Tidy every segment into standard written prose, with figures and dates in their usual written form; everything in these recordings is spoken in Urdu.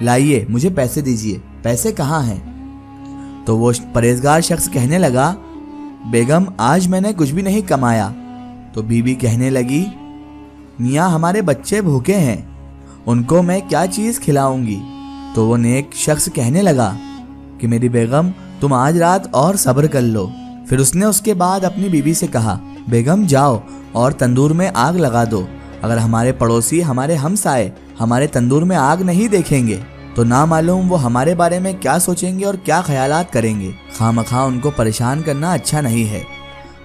لائیے مجھے پیسے دیجیے، پیسے کہاں ہیں؟ تو وہ پرہیزگار شخص کہنے لگا بیگم آج میں نے کچھ بھی نہیں کمایا۔ تو بیوی کہنے لگی میاں ہمارے بچے بھوکے ہیں، ان کو میں کیا چیز کھلاؤں گی؟ تو وہ نیک شخص کہنے لگا کہ میری بیگم تم آج رات اور صبر کر لو۔ پھر اس نے اس کے بعد اپنی بیوی سے کہا بیگم جاؤ اور تندور میں آگ لگا دو، اگر ہمارے پڑوسی ہمارے ہمسائے ہمارے تندور میں آگ نہیں دیکھیں گے تو نہ معلوم وہ ہمارے بارے میں کیا سوچیں گے اور کیا خیالات کریں گے۔ خواہ مخواہ ان کو پریشان کرنا اچھا نہیں ہے۔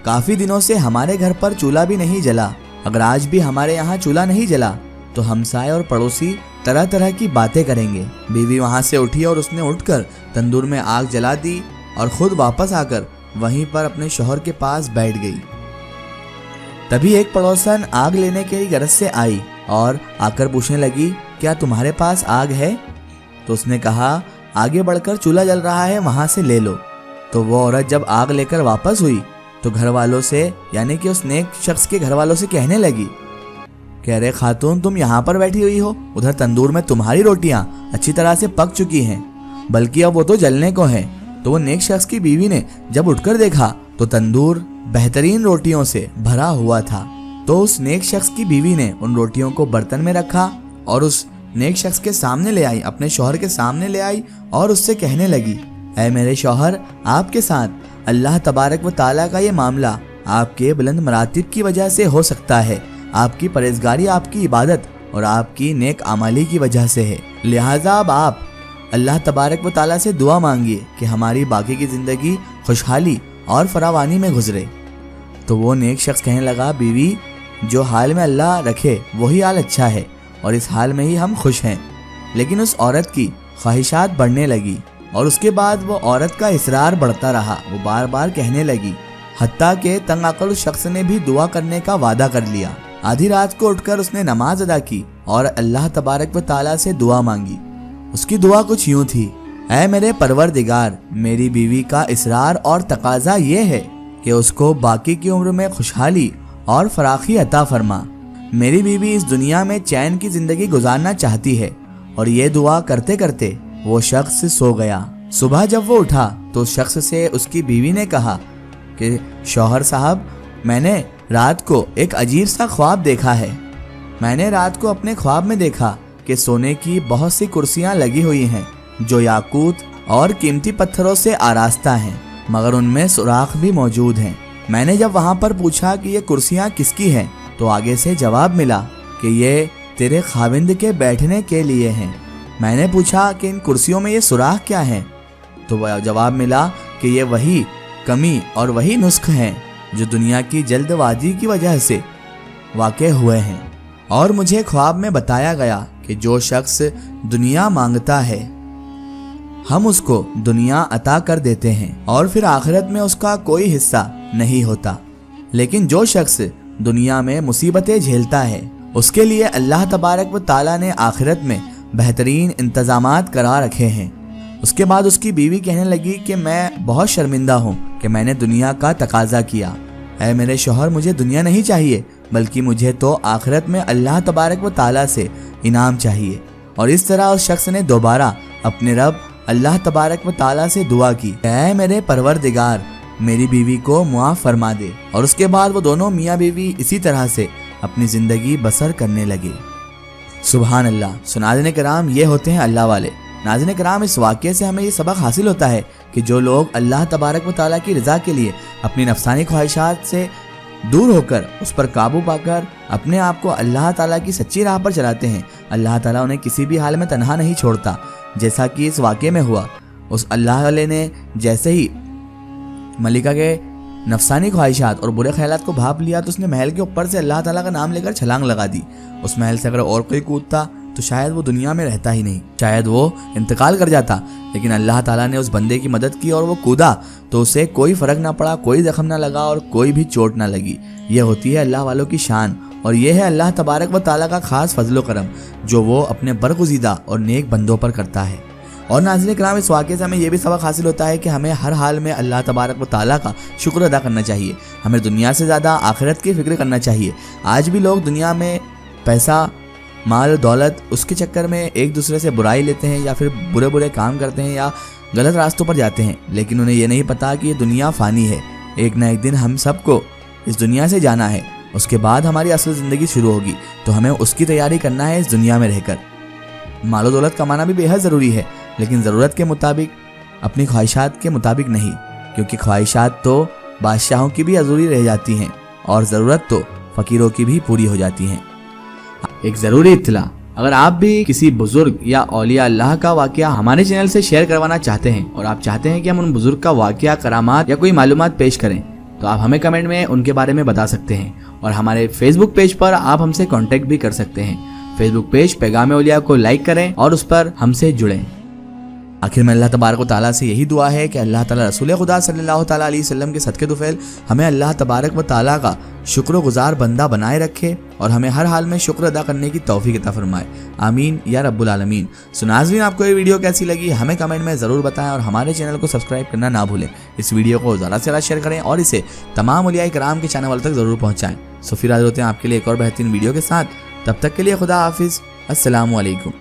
کافی دنوں سے ہمارے گھر پر چولہا بھی نہیں جلا، اگر آج بھی ہمارے یہاں چولہا نہیں جلا تو ہمسائے اور پڑوسی طرح طرح کی باتیں کریں گے۔ بیوی وہاں سے اٹھی اور اس نے اٹھ کر تندور میں آگ جلا دی اور خود واپس آ کر وہیں پر اپنے شوہر کے پاس بیٹھ گئی۔ تبھی ایک پڑوسن آگ لینے کے غرض سے آئی اور آ کر پوچھنے لگی کیا تمہارے پاس آگ ہے؟ تو اس نے کہا آگے بڑھ کر چولہا جل رہا ہے، وہاں سے لے لو۔ تو وہ عورت جب آگ لے کر واپس ہوئی تو گھر والوں سے یعنی کہ اس نیک شخص کے گھر والوں سے کہنے لگی کہ ارے خاتون تم یہاں پر بیٹھی ہوئی ہو، ادھر تندور میں تمہاری روٹیاں اچھی طرح سے پک چکی ہیں، بلکہ اب وہ تو جلنے کو ہیں۔ تو وہ نیک شخص کی بیوی نے جب اٹھ کر دیکھا تو تندور بہترین روٹیوں سے بھرا ہوا تھا۔ تو اس نیک شخص کی بیوی نے ان روٹیوں کو برتن میں رکھا اور اس نیک شخص کے سامنے لے آئی، اپنے شوہر کے سامنے لے آئی اور اس سے کہنے لگی اے میرے شوہر، آپ کے ساتھ اللہ تبارک و تعالیٰ کا یہ معاملہ آپ کے بلند مراتب کی وجہ سے ہو سکتا ہے، آپ کی پرہیزگاری، آپ کی عبادت اور آپ کی نیک اعمالی کی وجہ سے ہے، لہٰذا اب آپ اللہ تبارک و تعالیٰ سے دعا مانگیے کہ ہماری باقی کی زندگی خوشحالی اور فراوانی میں گزرے۔ تو وہ نیک شخص کہنے لگا بیوی جو حال میں اللہ رکھے وہی حال اچھا ہے اور اس حال میں ہی ہم خوش ہیں۔ لیکن اس عورت کی خواہشات بڑھنے لگی اور اس کے بعد وہ عورت کا اصرار بڑھتا رہا، وہ بار بار کہنے لگی، حتیٰ کہ تنگ عقل اس شخص نے بھی دعا کرنے کا وعدہ کر لیا۔ آدھی رات کو اٹھ کر اس نے نماز ادا کی اور اللہ تبارک و تعالیٰ سے دعا مانگی۔ اس کی دعا کچھ یوں تھی، اے میرے پروردگار، میری بیوی کا اصرار اور تقاضا یہ ہے کہ اس کو باقی کی عمر میں خوشحالی اور فراخی عطا فرما۔ میری بیوی اس دنیا میں چین کی زندگی گزارنا چاہتی ہے۔ اور یہ دعا کرتے کرتے وہ شخص سو گیا۔ صبح جب وہ اٹھا تو اس شخص سے اس کی بیوی نے کہا کہ شوہر صاحب، میں نے رات کو ایک عجیب سا خواب دیکھا ہے۔ میں نے رات کو اپنے خواب میں دیکھا کہ سونے کی بہت سی کرسیاں لگی ہوئی ہیں جو یاقوت اور قیمتی پتھروں سے آراستہ ہیں، مگر ان میں سوراخ بھی موجود ہیں۔ میں نے جب وہاں پر پوچھا کہ یہ کرسیاں کس کی ہیں تو آگے سے جواب ملا کہ یہ تیرے خاوند کے بیٹھنے کے لیے ہیں۔ میں نے پوچھا کہ ان کرسیوں میں یہ سوراخ کیا ہیں تو جواب ملا کہ یہ وہی کمی اور وہی نسخ ہیں جو دنیا کی جلد بازی کی وجہ سے واقع ہوئے ہیں۔ اور مجھے خواب میں بتایا گیا کہ جو شخص دنیا مانگتا ہے ہم اس کو دنیا عطا کر دیتے ہیں اور پھر آخرت میں اس کا کوئی حصہ نہیں ہوتا، لیکن جو شخص دنیا میں مصیبتیں جھیلتا ہے اس کے لیے اللہ تبارک و تعالیٰ نے آخرت میں بہترین انتظامات کرا رکھے ہیں۔ اس کے بعد اس کی بیوی کہنے لگی کہ میں بہت شرمندہ ہوں کہ میں نے دنیا کا تقاضا کیا۔ اے میرے شوہر، مجھے دنیا نہیں چاہیے بلکہ مجھے تو آخرت میں اللہ تبارک و تعالیٰ سے انعام چاہیے۔ اور اس طرح اس شخص نے دوبارہ اپنے رب اللہ تبارک و تعالیٰ سے دعا کی، اے میرے پروردگار، میری بیوی کو معاف فرما دے۔ اور اس کے بعد وہ دونوں میاں بیوی اسی طرح سے اپنی زندگی بسر کرنے لگے۔ سبحان اللہ۔ ناظرین کرام، یہ ہوتے ہیں اللہ والے۔ ناظرین کرام، اس واقعے سے ہمیں یہ سبق حاصل ہوتا ہے کہ جو لوگ اللہ تبارک و تعالیٰ کی رضا کے لیے اپنی نفسانی خواہشات سے دور ہو کر اس پر قابو پا کر اپنے آپ کو اللہ تعالیٰ کی سچی راہ پر چلاتے ہیں، اللہ تعالیٰ انہیں کسی بھی حال میں تنہا نہیں چھوڑتا، جیسا کہ اس واقعے میں ہوا۔ اس اللہ والے نے جیسے ہی ملکہ کے نفسانی خواہشات اور برے خیالات کو بھاپ لیا تو اس نے محل کے اوپر سے اللہ تعالیٰ کا نام لے کر چھلانگ لگا دی۔ اس محل سے اگر اور کوئی کودتا تو شاید وہ دنیا میں رہتا ہی نہیں، شاید وہ انتقال کر جاتا، لیکن اللہ تعالیٰ نے اس بندے کی مدد کی اور وہ کودا تو اسے کوئی فرق نہ پڑا، کوئی زخم نہ لگا اور کوئی بھی چوٹ نہ لگی۔ یہ ہوتی ہے اللہ والوں کی شان، اور یہ ہے اللہ تبارک و تعالیٰ کا خاص فضل و کرم جو وہ اپنے برگزیدہ اور نیک بندوں پر کرتا ہے۔ اور ناظرین کرام، اس واقعے سے ہمیں یہ بھی سبق حاصل ہوتا ہے کہ ہمیں ہر حال میں اللہ تبارک و تعالیٰ کا شکر ادا کرنا چاہیے۔ ہمیں دنیا سے زیادہ آخرت کی فکر کرنا چاہیے۔ آج بھی لوگ دنیا میں پیسہ مال و دولت اس کے چکر میں ایک دوسرے سے برائی لیتے ہیں یا پھر برے برے کام کرتے ہیں یا غلط راستوں پر جاتے ہیں، لیکن انہیں یہ نہیں پتا کہ یہ دنیا فانی ہے، ایک نہ ایک دن ہم سب کو اس دنیا سے جانا ہے، اس کے بعد ہماری اصل زندگی شروع ہوگی، تو ہمیں اس کی تیاری کرنا ہے اس دنیا میں رہ کر۔ مال و دولت کمانا بھی بے حد ضروری ہے، لیکن ضرورت کے مطابق، اپنی خواہشات کے مطابق نہیں، کیونکہ خواہشات تو بادشاہوں کی بھی ادھوری رہ جاتی ہیں اور ضرورت تو فقیروں کی بھی پوری ہو جاتی ہیں۔ ایک ضروری اطلاع، اگر آپ بھی کسی بزرگ یا اولیاء اللہ کا واقعہ ہمارے چینل سے شیئر کروانا چاہتے ہیں اور آپ چاہتے ہیں کہ ہم ان بزرگ کا واقعہ، کرامات یا کوئی معلومات پیش کریں، تو آپ ہمیں کمنٹ میں ان کے بارے میں بتا سکتے ہیں، اور ہمارے فیس بک پیج پر آپ ہم سے کانٹیکٹ بھی کر سکتے ہیں۔ فیس بک پیج پیغام اولیاء کو لائک کریں اور اس پر ہم سے جڑیں۔ آخر میں اللہ تبارک و تعالیٰ سے یہی دعا ہے کہ اللہ تعالیٰ رسول خدا صلی اللہ تعالیٰ علیہ وسلم کے صدقے طفیل ہمیں اللہ تبارک و تعالیٰ کا شکر و گزار بندہ بنائے رکھے اور ہمیں ہر حال میں شکر ادا کرنے کی توفیق عطا فرمائے، آمین یا رب العالمین۔ سو ناظرین، آپ کو یہ ویڈیو کیسی لگی ہمیں کمنٹ میں ضرور بتائیں اور ہمارے چینل کو سبسکرائب کرنا نہ بھولیں۔ اس ویڈیو کو زیادہ سے زیادہ شیئر کریں اور اسے تمام اولیاء کرام کے چینل والوں تک ضرور پہنچائیں۔ سو پھر حاضر ہوتے ہیں آپ کے لیے ایک اور بہترین ویڈیو کے ساتھ، تب تک کے لیے خدا حافظ، السلام علیکم۔